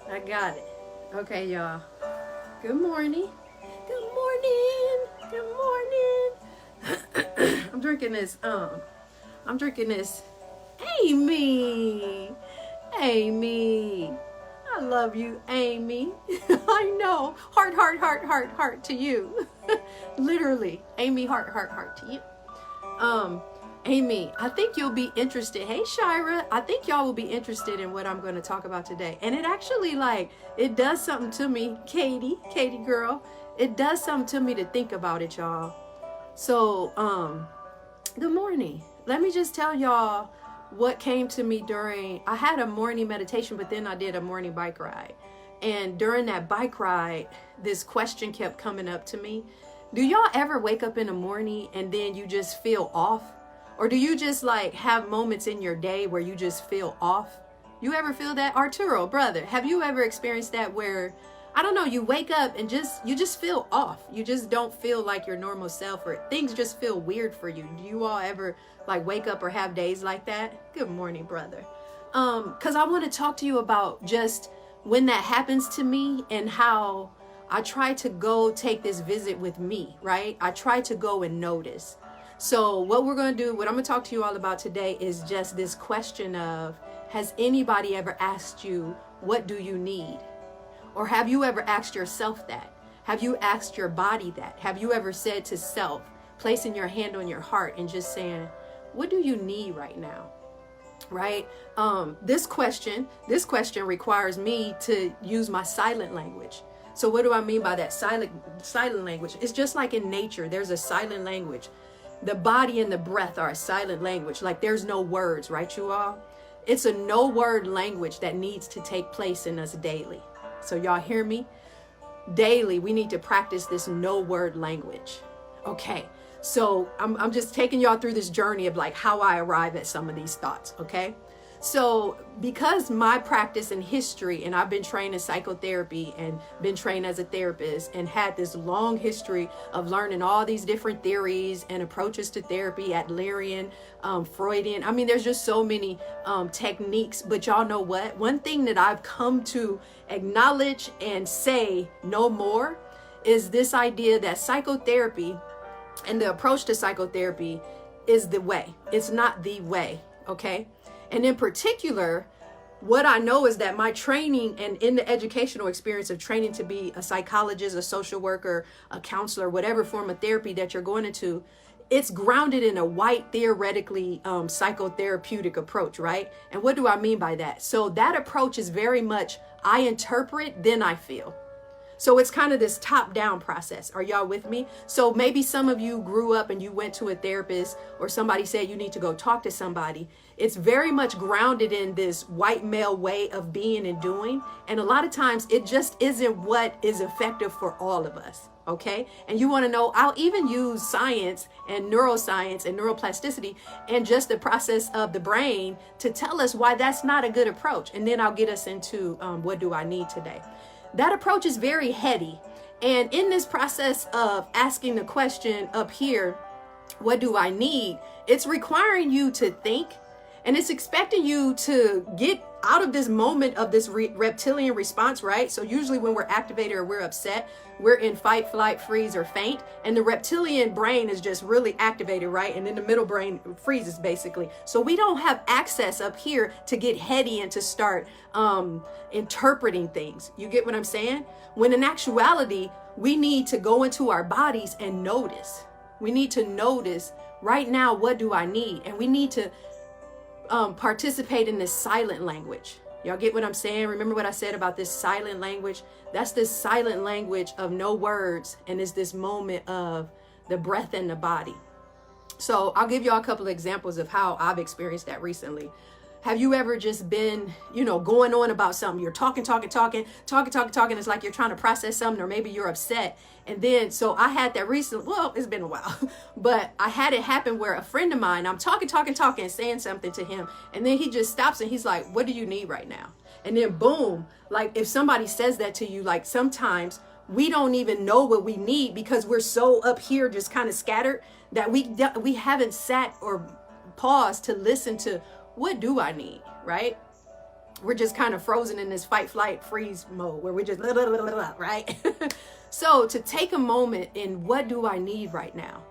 I got it. Okay, y'all. Good morning. Good morning. Good morning. I'm drinking this. I'm drinking this. Amy. Amy. I love you, Amy. I know. Heart, heart, heart, heart, heart to you. Literally. Amy, heart, heart, heart to you. Um, Amy, I think you'll be interested. Hey, Shira, I think y'all will be interested in what I'm going to talk about today. And it actually, it does something to me. Katie girl, it does something to me to think about it, y'all. So, good morning. Let me just tell y'all what came to me I had a morning meditation, but then I did a morning bike ride. And during that bike ride, this question kept coming up to me. Do y'all ever wake up in the morning and then you just feel off? Or do you just have moments in your day where you just feel off? You ever feel that? Arturo, brother, have you ever experienced that where, I don't know, you wake up and you just feel off. You just don't feel like your normal self, or things just feel weird for you. Do you all ever wake up or have days like that? Good morning, brother. Cause I want to talk to you about just when that happens to me and how I try to go take this visit with me, right? I try to go and notice. So what I'm going to talk to you all about today is just this question of, has anybody ever asked you, what do you need? Or have you ever asked yourself that? Have you asked your body that? Have you ever said to self, placing your hand on your heart and just saying, what do you need right now? Right? This question requires me to use my silent language. So what do I mean by that? Silent language. It's just like in nature, there's a silent language. The body and the breath are a silent language. There's no words, right, you all? It's a no word language that needs to take place in us daily. So y'all hear me? Daily, we need to practice this no word language. Okay. So I'm just taking y'all through this journey of how I arrive at some of these thoughts. Okay. So because my practice and history, and I've been trained in psychotherapy and been trained as a therapist and had this long history of learning all these different theories and approaches to therapy, Adlerian, Freudian. I mean, there's just so many techniques, but y'all know what? One thing that I've come to acknowledge and say no more is this idea that psychotherapy and the approach to psychotherapy is the way. It's not the way, okay? And in particular, what I know is that my training and in the educational experience of training to be a psychologist, a social worker, a counselor, whatever form of therapy that you're going into, it's grounded in a white, theoretically psychotherapeutic approach, right? And what do I mean by that? So that approach is very much, I interpret, then I feel. So it's kind of this top-down process. Are y'all with me? So maybe some of you grew up and you went to a therapist, or somebody said you need to go talk to somebody. It's very much grounded in this white male way of being and doing. And a lot of times it just isn't what is effective for all of us. Okay. And you want to know, I'll even use science and neuroscience and neuroplasticity and just the process of the brain to tell us why that's not a good approach. And then I'll get us into what do I need today. That approach is very heady. And in this process of asking the question up here, what do I need? It's requiring you to think, and it's expecting you to get out of this moment of this reptilian response, right? So usually when we're activated or we're upset, we're in fight, flight, freeze, or faint. And the reptilian brain is just really activated, right? And then the middle brain freezes basically. So we don't have access up here to get heady and to start interpreting things. You get what I'm saying? When in actuality, we need to go into our bodies and notice. We need to notice right now, what do I need? And we need to participate in this silent language. Y'all get what I'm saying? Remember what I said about this silent language? That's this silent language of no words, and it's this moment of the breath in the body. So I'll give y'all a couple of examples of how I've experienced that recently. Have you ever just been, going on about something? You're talking. It's like you're trying to process something, or maybe you're upset. And then, so I had that recently, well, it's been a while, but I had it happen where a friend of mine, I'm talking, saying something to him. And then he just stops and he's like, what do you need right now? And then boom, if somebody says that to you, sometimes we don't even know what we need because we're so up here, just kind of scattered, that we haven't sat or paused to listen to, what do I need, right? we're just kind of frozen in this fight, flight, freeze mode where we're just right? So to take a moment in what do I need right now?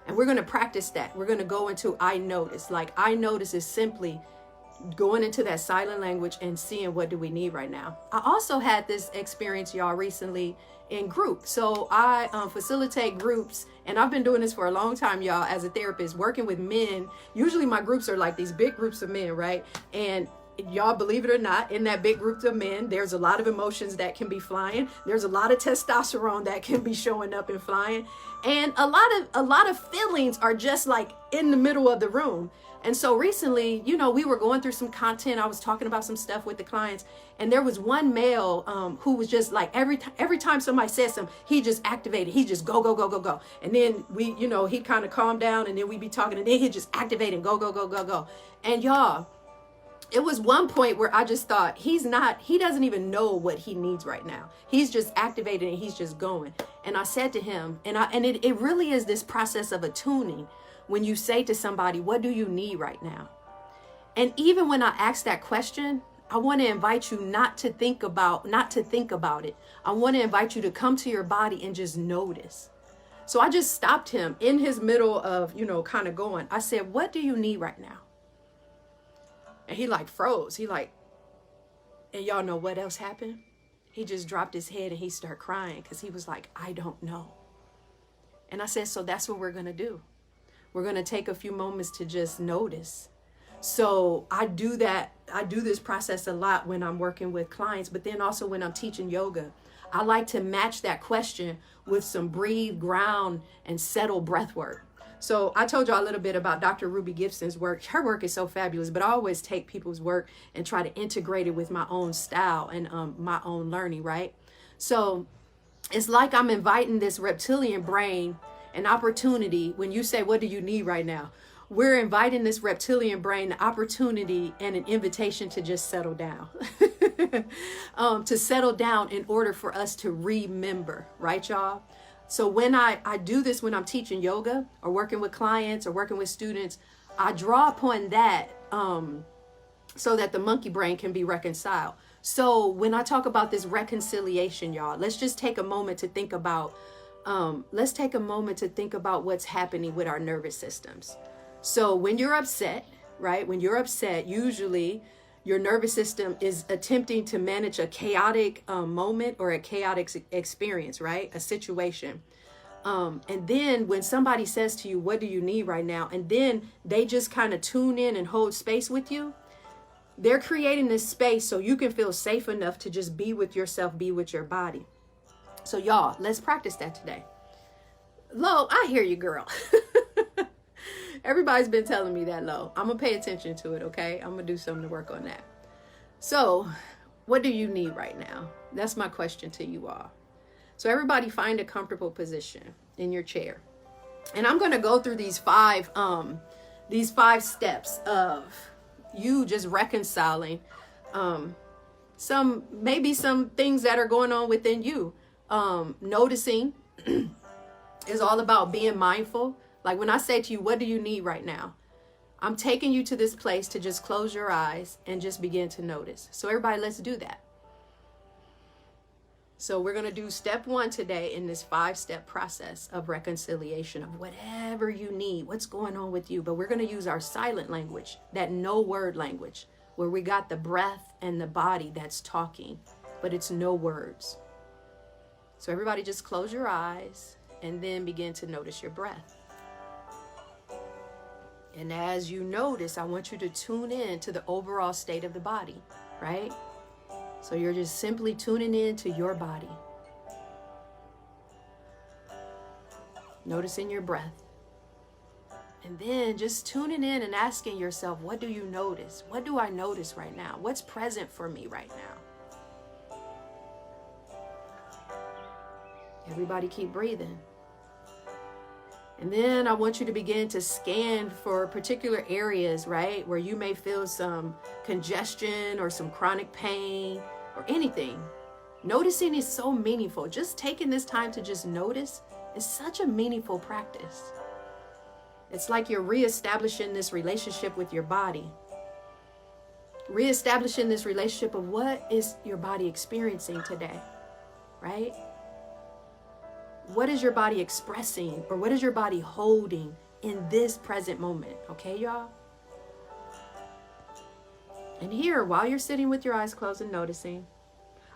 And we're going to practice that. We're going to go into I notice. Like I notice is simply going into that silent language and seeing what do we need right now. I also had this experience, y'all, recently in group. So I facilitate groups, and I've been doing this for a long time, y'all, as a therapist, working with men. Usually my groups are like these big groups of men, right? And y'all, believe it or not, in that big group of men, there's a lot of emotions that can be flying. There's a lot of testosterone that can be showing up and flying. And a lot of feelings are just like in the middle of the room. And so recently, you know, we were going through some content. I was talking about some stuff with the clients, and there was one male who was just like every time somebody said something, he just activated. He just go. And then we, you know, he'd kind of calm down, and then we'd be talking, and then he'd just activate and go. And y'all, it was one point where I just thought he doesn't even know what he needs right now. He's just activated and he's just going. And I said to him, and it really is this process of attuning. When you say to somebody, what do you need right now? And even when I ask that question, I want to invite you not to think about it. I want to invite you to come to your body and just notice. So I just stopped him in his middle of, you know, kind of going. I said, what do you need right now? And he like froze. He like, and y'all know what else happened? He just dropped his head and he started crying because he was like, I don't know. And I said, so that's what we're going to do. We're going to take a few moments to just notice. So I do that. I do this process a lot when I'm working with clients, but then also when I'm teaching yoga. I like to match that question with some breathe, ground, and settle breath work. So I told y'all a little bit about Dr. Ruby Gibson's work. Her work is so fabulous, but I always take people's work and try to integrate it with my own style and my own learning, right? So it's like I'm inviting this reptilian brain an opportunity. When you say, what do you need right now? We're inviting this reptilian brain an opportunity and an invitation to just settle down. To settle down in order for us to remember, right, y'all? So when I do this, when I'm teaching yoga or working with clients or working with students, I draw upon that so that the monkey brain can be reconciled. So when I talk about this reconciliation, y'all, let's just take a moment to think about what's happening with our nervous systems. So when you're upset, right? When you're upset, usually your nervous system is attempting to manage a chaotic moment or a chaotic experience, right? A situation. And then when somebody says to you, what do you need right now? And then they just kind of tune in and hold space with you. They're creating this space so you can feel safe enough to just be with yourself, be with your body. So y'all, let's practice that today. Lo, I hear you, girl. Everybody's been telling me that, Lo. I'm going to pay attention to it, okay? I'm going to do something to work on that. So, what do you need right now? That's my question to you all. So everybody find a comfortable position in your chair. And I'm going to go through these five steps of you just reconciling some things that are going on within you. Noticing is all about being mindful. Like when I say to you, what do you need right now? I'm taking you to this place to just close your eyes and just begin to notice. So everybody, let's do that. So we're going to do step 1 today in this 5-step process of reconciliation of whatever you need, what's going on with you. But we're going to use our silent language, that no word language, where we got the breath and the body that's talking, but it's no words. So everybody just close your eyes and then begin to notice your breath. And as you notice, I want you to tune in to the overall state of the body, right? So you're just simply tuning in to your body. Noticing your breath. And then just tuning in and asking yourself, what do you notice? What do I notice right now? What's present for me right now? Everybody keep breathing. And then I want you to begin to scan for particular areas, right, where you may feel some congestion or some chronic pain or anything. Noticing is so meaningful. Just taking this time to just notice is such a meaningful practice. It's like you're reestablishing this relationship with your body. Reestablishing this relationship of what is your body experiencing today, right? What is your body expressing, or what is your body holding in this present moment? Okay, y'all? And here, while you're sitting with your eyes closed and noticing,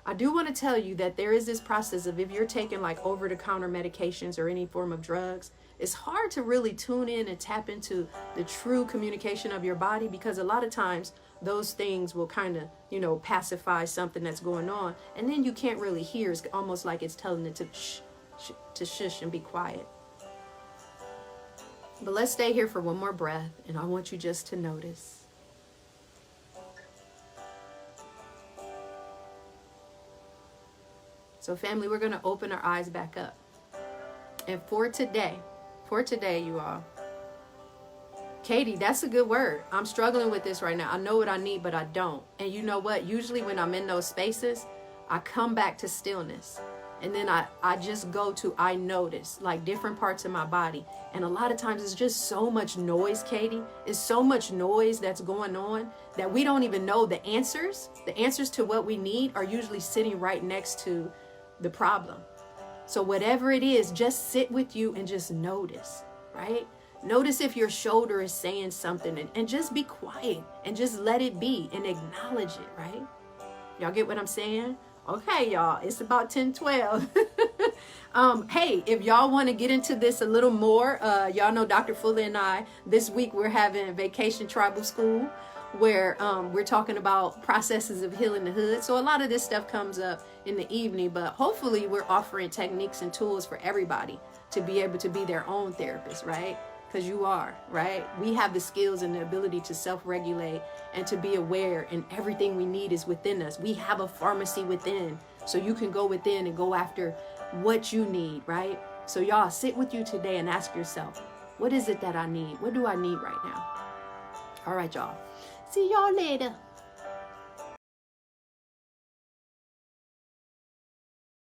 I do want to tell you that there is this process of, if you're taking like over-the-counter medications or any form of drugs, it's hard to really tune in and tap into the true communication of your body, because a lot of times those things will kind of, you know, pacify something that's going on, and then you can't really hear. It's almost like it's telling it to shush and be quiet. But let's stay here for one more breath, and I want you just to notice. So family, we're going to open our eyes back up. And for today, you all, Katie, that's a good word. I'm struggling with this right now. I know what I need, but I don't. And you know what? Usually when I'm in those spaces, I come back to stillness. And then I just go to, I notice, like different parts of my body. And a lot of times it's just so much noise, Katie. It's so much noise that's going on that we don't even know the answers. The answers to what we need are usually sitting right next to the problem. So whatever it is, just sit with you and just notice, right? Notice if your shoulder is saying something, and just be quiet and just let it be and acknowledge it, right? Y'all get what I'm saying? Okay, y'all, it's about 10:12. Hey, if y'all want to get into this a little more, y'all know Dr. Fuller and I, this week we're having Vacation Tribal School, where we're talking about processes of healing the hood. So a lot of this stuff comes up in the evening, but hopefully we're offering techniques and tools for everybody to be able to be their own therapist, right? Because you are, right? We have the skills and the ability to self-regulate and to be aware, and everything we need is within us. We have a pharmacy within, so you can go within and go after what you need, right? So y'all, sit with you today and ask yourself, what is it that I need? What do I need right now? All right, y'all. See y'all later.